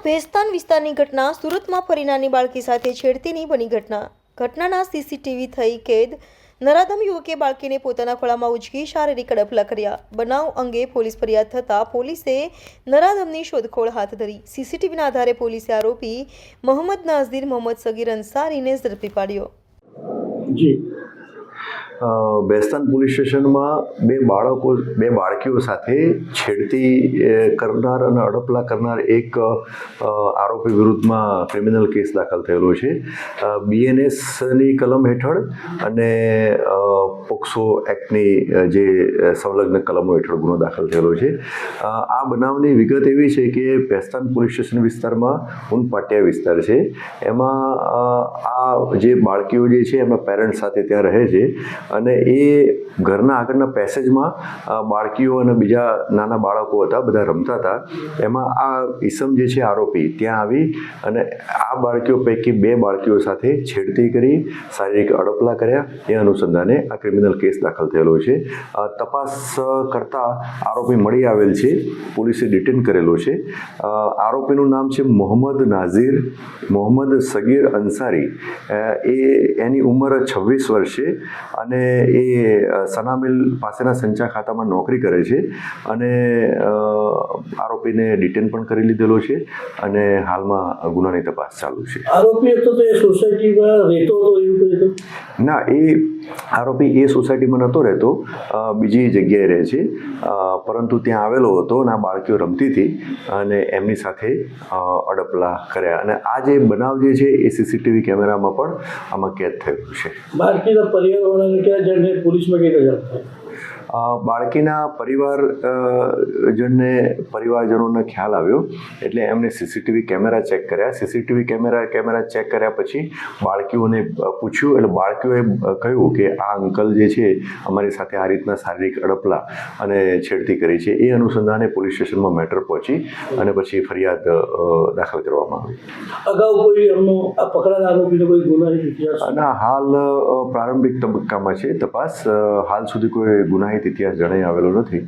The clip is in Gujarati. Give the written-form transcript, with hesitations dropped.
ભેસ્તાન વિસ્તારની ઘટના સુરતમાં ફરી નાની બાળકી સાથે છેડતીની બની ઘટનાના સીસીટીવી થઈ કેદ। નરાધમ યુવકે બાળકીને પોતાના ખોળામાં ઉચકી શારીરિક અડપલા કર્યા। બનાવ અંગે પોલીસ ફરિયાદ થતાં પોલીસે નરાધમની શોધખોળ હાથ ધરી। સીસીટીવીના આધારે પોલીસે આરોપી મોહમ્મદ નાઝીર મોહમ્મદ સગીર અંસારીને ઝડપી પાડ્યો। ભેસ્તાન પોલીસ સ્ટેશનમાં બે બાળકીઓ સાથે છેડતી કરનાર અને અડપલા કરનાર એક આરોપી વિરુદ્ધમાં ક્રિમિનલ કેસ દાખલ થયેલો છે। BNSની કલમ હેઠળ અને પોક્સો એક્ટની જે સંલગ્ન કલમો હેઠળ ગુનો દાખલ થયેલો છે। આ બનાવની વિગત એવી છે કે ભેસ્તાન પોલીસ સ્ટેશન વિસ્તારમાં ઉનપાટિયા વિસ્તાર છે, એમાં આ જે બાળકીઓ જે છે એમના પેરેન્ટ્સ સાથે ત્યાં રહે છે અને એ ઘરના આગળના પેસેજમાં બાળકીઓ અને બીજા નાના બાળકો હતા, બધા રમતા હતા। એમાં આ ઈસમ જે છે આરોપી ત્યાં આવી અને આ બાળકીઓ પૈકી બે બાળકીઓ સાથે છેડતી કરી, શારીરિક અડપલા કર્યા। એ અનુસંધાને આ ક્રિમિનલ કેસ દાખલ થયેલો છે। તપાસ કરતા આરોપી મળી આવેલ છે, પોલીસે ડિટેન કરેલો છે। આરોપીનું નામ છે મોહમ્મદ નાઝીર મોહમ્મદ સગીર અંસારી। એની ઉંમર 26 વર્ષ છે અને એ સનામિલ પાસેના સંચા ખાતામાં નોકરી કરે છે અને આરોપીને ડિટેન પણ કરી લીધેલો છે અને હાલમાં ગુનાની તપાસ ચાલુ છે। આરોપી હતો તો એ સોસાયટીમાં રહેતો હતો એવું કહ્યું હતું? ના, એ આરોપી એ સોસાયટીમાં નહોતો રહેતો, બીજી જગ્યાએ રહે છે, પરંતુ ત્યાં આવેલો હતો અને આ બાળકીઓ રમતી હતી અને એમની સાથે અડપલા કર્યા અને આ જે બનાવ જે છે એ સીસીટીવી કેમેરામાં પણ આમાં કેદ થયેલું છે। બાળકીના પરિવારવાળાને ક્યાં જઈને પોલીસમાં કઈ રજૂઆત થઈ? બાળકીના પરિવારજનોને ખ્યાલ આવ્યો એટલે એમને સીસીટીવી કેમેરા ચેક કર્યા। સીસીટીવી કેમેરા ચેક કર્યા પછી બાળકીઓને પૂછ્યું એટલે બાળકીઓએ કહ્યું કે આ અંકલ જે છે અમારી સાથે આ રીતના શારીરિક અડપલા અને છેડતી કરી છે। એ અનુસંધાને પોલીસ સ્ટેશનમાં મેટર પહોંચી અને પછી ફરિયાદ દાખલ કરવામાં આવી। અગાઉ કોઈ એમનો આ પકડાયેલા આરોપીનો કોઈ ગુનાહિત ઇતિહાસ? ના, હાલ પ્રારંભિક તબક્કામાં છે તપાસ, હાલ સુધી કોઈ ગુનાહિત ઇતિહાસ જણાઈ આવેલો નથી।